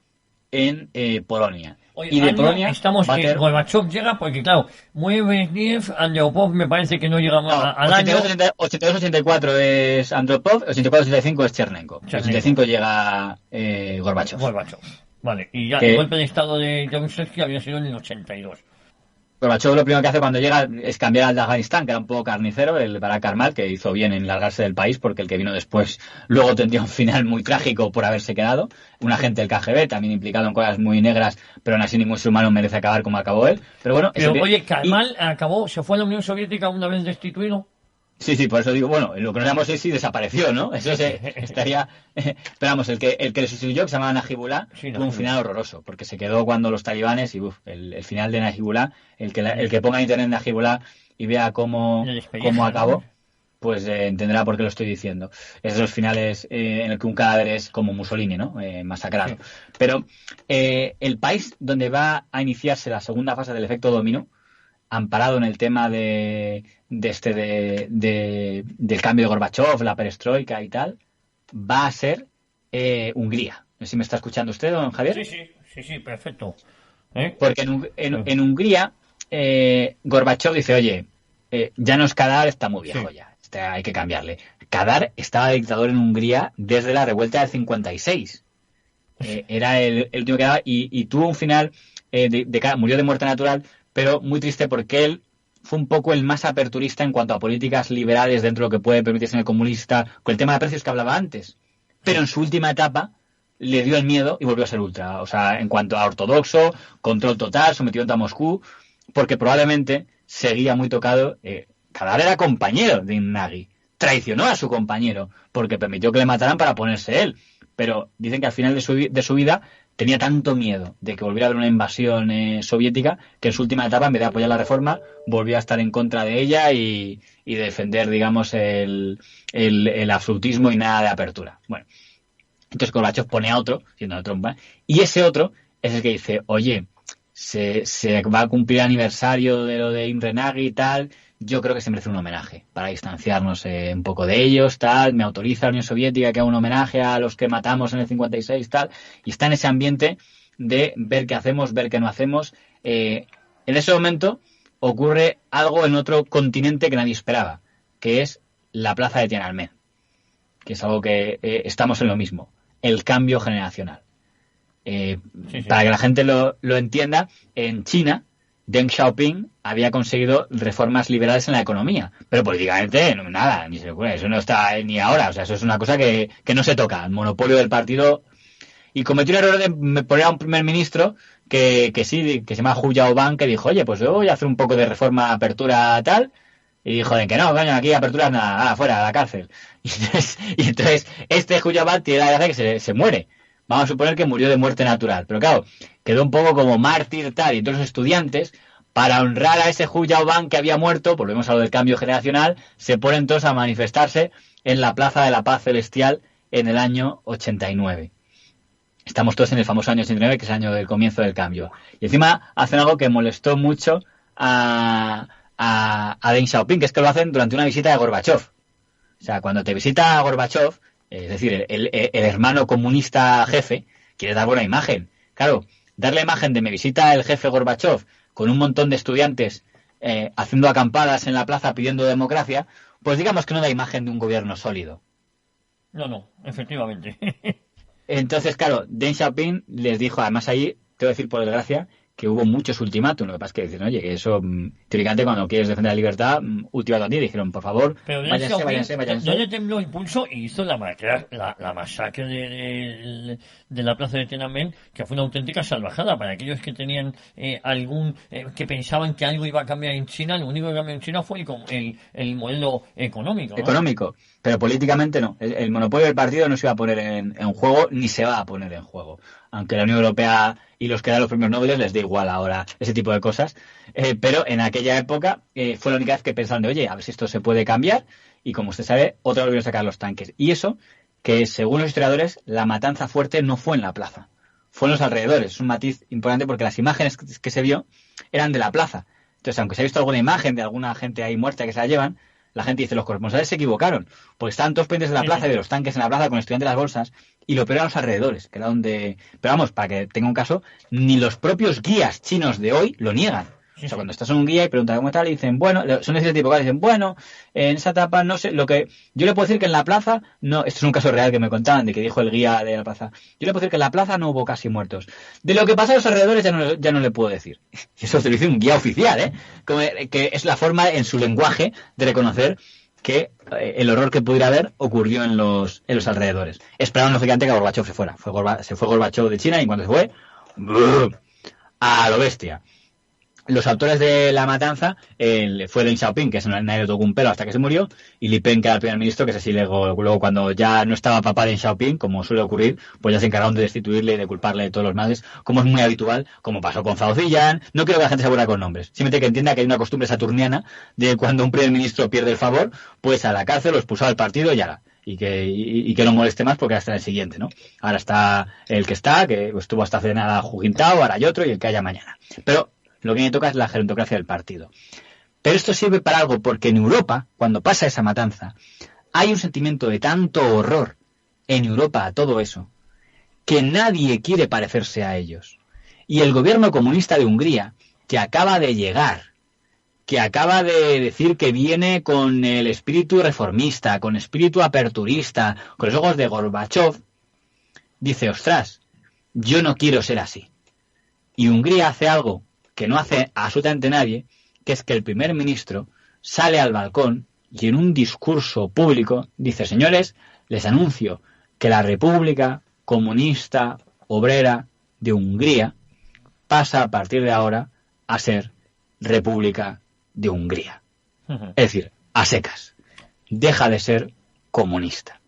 en Polonia. Oye, y de Polonia estamos que Gorbachev llega porque claro, muy Brezhnev, Andropov me parece que no llega al año. 82-84 es Andropov, 84-85 es Chernenko. 85 llega Gorbachev. Vale, y ya el golpe de estado de Yugoslavia había sido en el 82. Gorbachev lo primero que hace cuando llega es cambiar al de Afganistán, que era un poco carnicero, el Barak Karmal, que hizo bien en largarse del país, porque el que vino después luego tendría un final muy trágico por haberse quedado. Un agente del KGB, también implicado en cosas muy negras, pero aún así ningún ser humano merece acabar como acabó él. Pero bueno, oye, Karmal se fue a la Unión Soviética una vez destituido. Sí, por eso digo, bueno, lo que no sabemos es si desapareció, ¿no? Eso estaría... Pero vamos, el que le sustituyó, que se llamaba Najibullah, tuvo un final horroroso, porque se quedó cuando los talibanes, y el final de Najibullah, el que ponga en internet Najibullah y vea cómo acabó, pues entenderá por qué lo estoy diciendo. Es de los finales en el que un cadáver es como Mussolini, ¿no? Masacrado. Sí. Pero el país donde va a iniciarse la segunda fase del efecto dominó, amparado en el tema del cambio de Gorbachev, la perestroika y tal, va a ser Hungría. No sé si me está escuchando usted, don Javier. Sí, perfecto. Porque en Hungría Gorbachev dice, oye, ya no es Kadar, está muy viejo ya, hay que cambiarle. Kadar estaba dictador en Hungría desde la revuelta del 56. Era el último que daba y tuvo un final, murió de muerte natural, pero muy triste porque él fue un poco el más aperturista en cuanto a políticas liberales dentro de lo que puede permitirse en el comunista, con el tema de precios que hablaba antes. Pero en su última etapa le dio el miedo y volvió a ser ultra. O sea, en cuanto a ortodoxo, control total, sometido a Moscú, porque probablemente seguía muy tocado. Kadar era compañero de Nagy. Traicionó a su compañero porque permitió que le mataran para ponerse él. Pero dicen que al final de su vida tenía tanto miedo de que volviera a haber una invasión soviética que en su última etapa, en vez de apoyar la reforma, volvió a estar en contra de ella y defender, digamos, el absolutismo y nada de apertura. Bueno, entonces Gorbachev pone a otro, siendo de Trump, y ese otro es el que dice, oye, se va a cumplir el aniversario de lo de Imre Nagy y tal, yo creo que se merece un homenaje para distanciarnos un poco de ellos, tal, me autoriza la Unión Soviética que haga un homenaje a los que matamos en el 56, tal, y está en ese ambiente de ver qué hacemos, ver qué no hacemos. En ese momento ocurre algo en otro continente que nadie esperaba, que es la plaza de Tiananmen, que es algo que estamos en lo mismo, el cambio generacional. Para que la gente lo entienda, en China Deng Xiaoping había conseguido reformas liberales en la economía, pero políticamente nada, ni se le ocurre, eso no está ni ahora, o sea, eso es una cosa que no se toca, el monopolio del partido, y cometió el error de poner a un primer ministro que se llama Hu Yaobang, que dijo, oye, pues yo voy a hacer un poco de reforma, apertura, tal, y dijo, que no, coño, aquí apertura nada, fuera, a la cárcel, y entonces este Hu Yaobang tiene la gracia que se muere. Vamos a suponer que murió de muerte natural. Pero claro, quedó un poco como mártir tal. Y entonces los estudiantes, para honrar a ese Hu Yaobang que había muerto, volvemos a lo del cambio generacional, se ponen todos a manifestarse en la Plaza de la Paz Celestial en el año 89. Estamos todos en el famoso año 89, que es el año del comienzo del cambio. Y encima hacen algo que molestó mucho a Deng Xiaoping, que es que lo hacen durante una visita de Gorbachev. O sea, cuando te visita Gorbachev, es decir, el hermano comunista jefe, quiere dar buena imagen. Claro, dar la imagen de me visita el jefe Gorbachev con un montón de estudiantes haciendo acampadas en la plaza pidiendo democracia, pues digamos que no da imagen de un gobierno sólido. No, efectivamente. Entonces, claro, Deng Xiaoping les dijo, además ahí, te voy a decir por desgracia, que hubo muchos ultimátum. Lo que pasa es que dicen, oye, que eso, teóricamente, cuando quieres defender la libertad, ultimátum a ti. Dijeron, por favor, Pero váyanse. no le tembló el pulso y hizo la masacre de la plaza de Tiananmen, que fue una auténtica salvajada para aquellos que tenían que pensaban que algo iba a cambiar en China. Lo único que cambió en China fue el modelo económico, ¿no? Económico, pero políticamente no. El monopolio del partido no se iba a poner en juego, ni se va a poner en juego. Aunque la Unión Europea y los que dan los premios Nobel les da igual ahora ese tipo de cosas. Pero en aquella época fue la única vez que pensaron de, oye, a ver si esto se puede cambiar. Y como usted sabe, otra vez volvieron a sacar los tanques. Y eso, que según los historiadores, la matanza fuerte no fue en la plaza. Fue en los alrededores. Es un matiz importante porque las imágenes que se vio eran de la plaza. Entonces, aunque se ha visto alguna imagen de alguna gente ahí muerta que se la llevan, la gente dice, los corresponsales se equivocaron, porque estaban todos pendientes de la plaza y de los tanques en la plaza con estudiantes de las bolsas, y lo peor eran los alrededores, que era donde... Pero vamos, para que tenga un caso, ni los propios guías chinos de hoy lo niegan. O sea, cuando estás en un guía y preguntas cómo tal, y dicen, bueno, son de ese tipo de cosas, dicen, bueno, en esa etapa, no sé, lo que... Yo le puedo decir que en la plaza, no, esto es un caso real que me contaban, de que dijo el guía de la plaza, yo le puedo decir que en la plaza no hubo casi muertos. De lo que pasa a los alrededores ya no le puedo decir. Y eso te lo dice un guía oficial, ¿eh? Que es la forma en su lenguaje de reconocer que el horror que pudiera haber ocurrió en los alrededores. Esperaron lógicamente que Gorbachov se fuera. Se fue Gorbachov de China y cuando se fue, ¡brum!, a lo bestia. Los autores de la matanza fue Deng Xiaoping, que nadie le tocó un pelo hasta que se murió, y Li Peng, que era el primer ministro, que es así, luego cuando ya no estaba papá Deng Xiaoping, como suele ocurrir, pues ya se encargaron de destituirle y de culparle de todos los males, como es muy habitual, como pasó con Zhao Ziyan. No quiero que la gente se aburra con nombres, simplemente que entienda que hay una costumbre saturniana de cuando un primer ministro pierde el favor, pues a la cárcel o expulsado del partido y ya. Y que no moleste más porque hasta el siguiente, ¿no? Ahora está el que estuvo hasta hace nada Hu Jintao, ahora hay otro y el que haya mañana. Pero lo que me toca es la gerontocracia del partido. Pero esto sirve para algo, porque en Europa, cuando pasa esa matanza, hay un sentimiento de tanto horror en Europa a todo eso, que nadie quiere parecerse a ellos. Y el gobierno comunista de Hungría, que acaba de llegar, que acaba de decir que viene con el espíritu reformista, con espíritu aperturista, con los ojos de Gorbachov, dice, ostras, yo no quiero ser así. Y Hungría hace algo que no hace absolutamente nadie, que es que el primer ministro sale al balcón y en un discurso público dice, señores, les anuncio que la República Comunista Obrera de Hungría pasa a partir de ahora a ser República de Hungría. Es decir, a secas. Deja de ser comunista.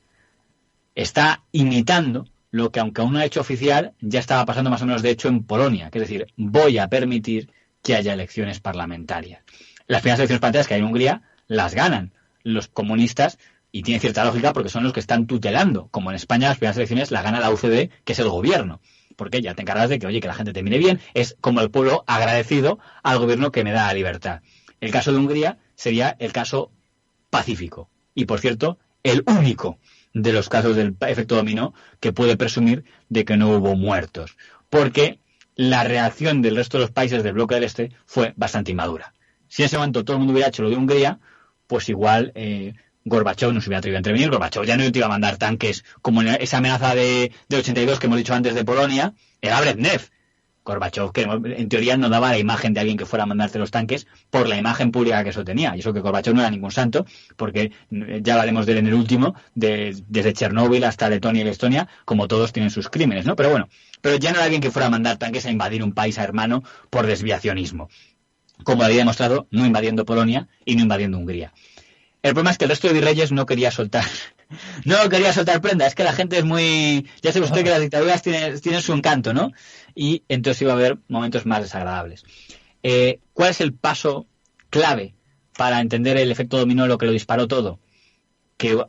Está imitando lo que, aunque aún no ha hecho oficial, ya estaba pasando más o menos de hecho en Polonia, que es decir, voy a permitir que haya elecciones parlamentarias. Las primeras elecciones parlamentarias que hay en Hungría las ganan los comunistas y tiene cierta lógica porque son los que están tutelando. Como en España las primeras elecciones las gana la UCD, que es el gobierno, porque ya te encargas de que, oye, que la gente te mire bien, es como el pueblo agradecido al gobierno que me da la libertad. El caso de Hungría sería el caso pacífico y, por cierto, el único de los casos del efecto dominó que puede presumir de que no hubo muertos, porque la reacción del resto de los países del bloque del Este fue bastante inmadura. Si en ese momento todo el mundo hubiera hecho lo de Hungría, pues igual Gorbachov no se hubiera atrevido a intervenir. Gorbachov ya no iba a mandar tanques como en esa amenaza de 82 que hemos dicho antes de Polonia, era Brezhnev. Gorbachov, que en teoría no daba la imagen de alguien que fuera a mandarte los tanques por la imagen pública que eso tenía. Y eso que Gorbachov no era ningún santo, porque ya hablaremos de él en el último, desde Chernóbil hasta Letonia y Estonia, como todos tienen sus crímenes, ¿no? Pero bueno, ya no era alguien que fuera a mandar tanques a invadir un país hermano por desviacionismo, como había demostrado no invadiendo Polonia y no invadiendo Hungría. El problema es que el resto de virreyes no quería soltar prenda. Es que la gente es muy... Ya sabe usted que las dictaduras tienen su encanto, ¿no? Y entonces iba a haber momentos más desagradables. ¿Cuál es el paso clave para entender el efecto dominó, lo que lo disparó todo? Que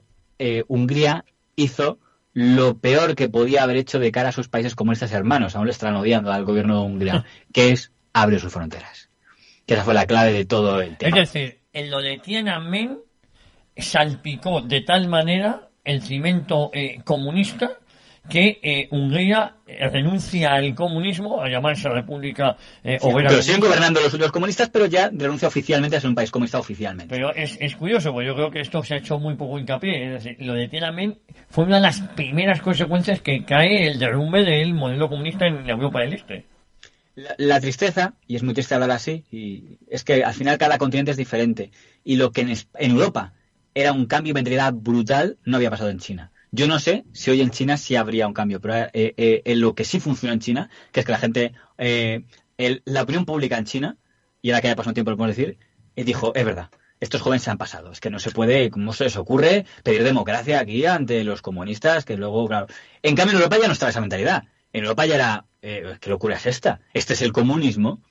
Hungría hizo lo peor que podía haber hecho de cara a sus países comunistas hermanos, aún le están odiando al gobierno de Hungría, que es abrir sus fronteras. Que esa fue la clave de todo el tema. Es decir, en lo de Tiananmen salpicó de tal manera el cimento comunista que Hungría renuncia al comunismo, a llamarse República Obrera. Pero siguen gobernando los comunistas, pero ya renuncia oficialmente a ser un país comunista oficialmente. Pero es curioso, porque yo creo que esto se ha hecho muy poco hincapié. Es decir, lo de Tiananmen fue una de las primeras consecuencias que cae el derrumbe del modelo comunista en Europa del Este. La tristeza, y es muy triste hablar así, y es que al final cada continente es diferente. Y lo que en Europa era un cambio de mentalidad brutal, no había pasado en China. Yo no sé si hoy en China sí habría un cambio, pero lo que sí funciona en China, que es que la gente, la opinión pública en China, y ahora que haya pasado un tiempo lo podemos decir, dijo, es verdad, estos jóvenes se han pasado, es que no se puede, ¿cómo se les ocurre pedir democracia aquí ante los comunistas? Que luego, claro, en cambio en Europa ya no estaba esa mentalidad. En Europa ya era, ¿qué locura es esta? Este es el comunismo.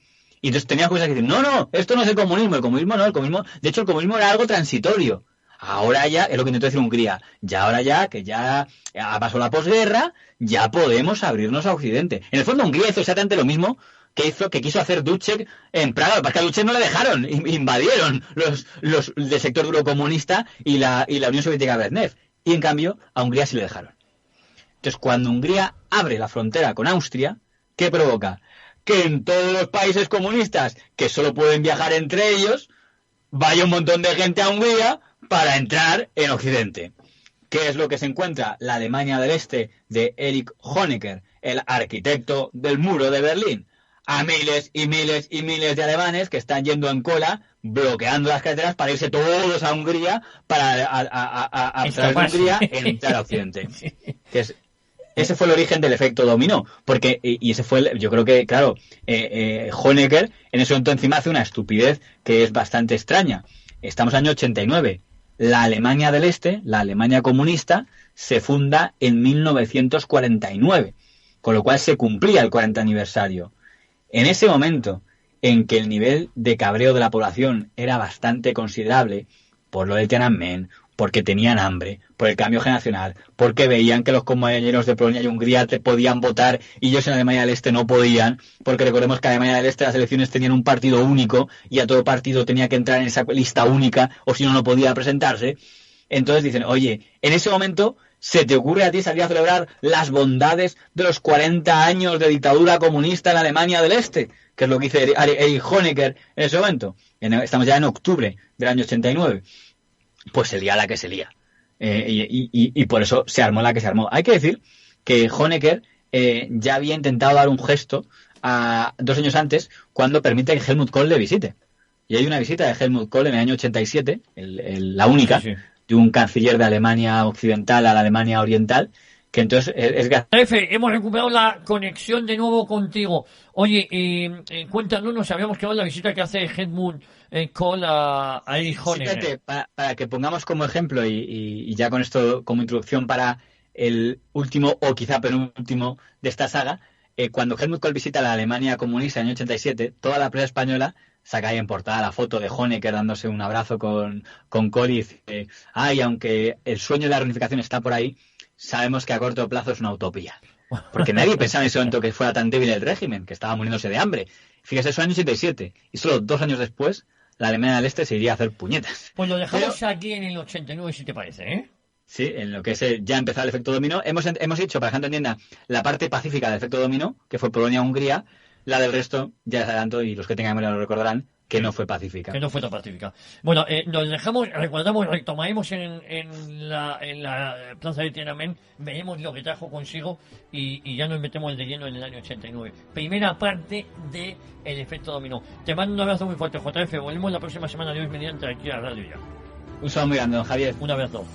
Y entonces tenía cosas que decir, no, esto no es el comunismo no, de hecho el comunismo era algo transitorio. Ahora ya, es lo que intentó decir Hungría, ahora ya, que ya pasó la posguerra, ya podemos abrirnos a Occidente. En el fondo Hungría hizo exactamente lo mismo que quiso hacer Dubček en Praga, porque a Dubček no le dejaron, invadieron los del sector duro comunista y la Unión Soviética de Brezhnev. Y en cambio, a Hungría sí le dejaron. Entonces, cuando Hungría abre la frontera con Austria, ¿qué provoca? Que en todos los países comunistas, que solo pueden viajar entre ellos, vaya un montón de gente a Hungría para entrar en Occidente. ¿Qué es lo que se encuentra? La Alemania del Este de Erich Honecker, el arquitecto del muro de Berlín. A miles y miles y miles de alemanes que están yendo en cola, bloqueando las carreteras para irse todos a Hungría, para a través de Hungría entrar a Occidente. Ese fue el origen del efecto dominó, porque, y ese fue, yo creo que, claro, Honecker en ese momento encima hace una estupidez que es bastante extraña. Estamos en el año 89. La Alemania del Este, la Alemania comunista, se funda en 1949, con lo cual se cumplía el 40 aniversario. En ese momento en que el nivel de cabreo de la población era bastante considerable, por lo del Tiananmen, porque tenían hambre, por el cambio generacional, porque veían que los compañeros de Polonia y Hungría podían votar y ellos en Alemania del Este no podían, porque recordemos que en Alemania del Este las elecciones tenían un partido único y a todo partido tenía que entrar en esa lista única o si no, no podía presentarse. Entonces dicen, oye, en ese momento ¿se te ocurre a ti salir a celebrar las bondades de los 40 años de dictadura comunista en Alemania del Este? Que es lo que dice Erich Honecker en ese momento. Estamos ya en octubre del año 89. Pues se lía la que se lía. Y por eso se armó la que se armó. Hay que decir que Honecker ya había intentado dar un gesto 2 años antes cuando permite que Helmut Kohl le visite. Y hay una visita de Helmut Kohl en el año 87, la única, sí, de un canciller de Alemania Occidental a la Alemania Oriental, que entonces hemos recuperado la conexión de nuevo contigo. Oye, cuéntanos, nos habíamos quedado en la visita que hace Helmut Kohl a Erich Honecker. Para que pongamos como ejemplo y ya con esto como introducción para el último o quizá penúltimo de esta saga, cuando Helmut Kohl visita la Alemania comunista en el año 87, toda la prensa española saca ahí en portada la foto de Honecker dándose un abrazo con Kohl y dice, aunque el sueño de la reunificación está por ahí, sabemos que a corto plazo es una utopía. Porque nadie pensaba en ese momento que fuera tan débil el régimen, que estaba muriéndose de hambre. Fíjese, eso en el año 87. Y solo 2 años después, la Alemania del Este se iría a hacer puñetas. Pues lo dejamos aquí en el 89, si te parece, ¿eh? Sí, en lo que es ya empezado el efecto dominó. Hemos dicho, para que la gente entienda, la parte pacífica del efecto dominó, que fue Polonia-Hungría. La del resto, ya les adelanto, y los que tengan memoria lo recordarán, que no fue pacífica. Que no fue tan pacífica. Bueno, nos dejamos, retomaremos en la plaza de Tiananmen, veremos lo que trajo consigo y ya nos metemos de lleno en el año 89. Primera parte de El efecto dominó. Te mando un abrazo muy fuerte, JF. Volvemos la próxima semana, Dios mediante, aquí a Radio Ya. Un saludo muy grande, don Javier. Un abrazo.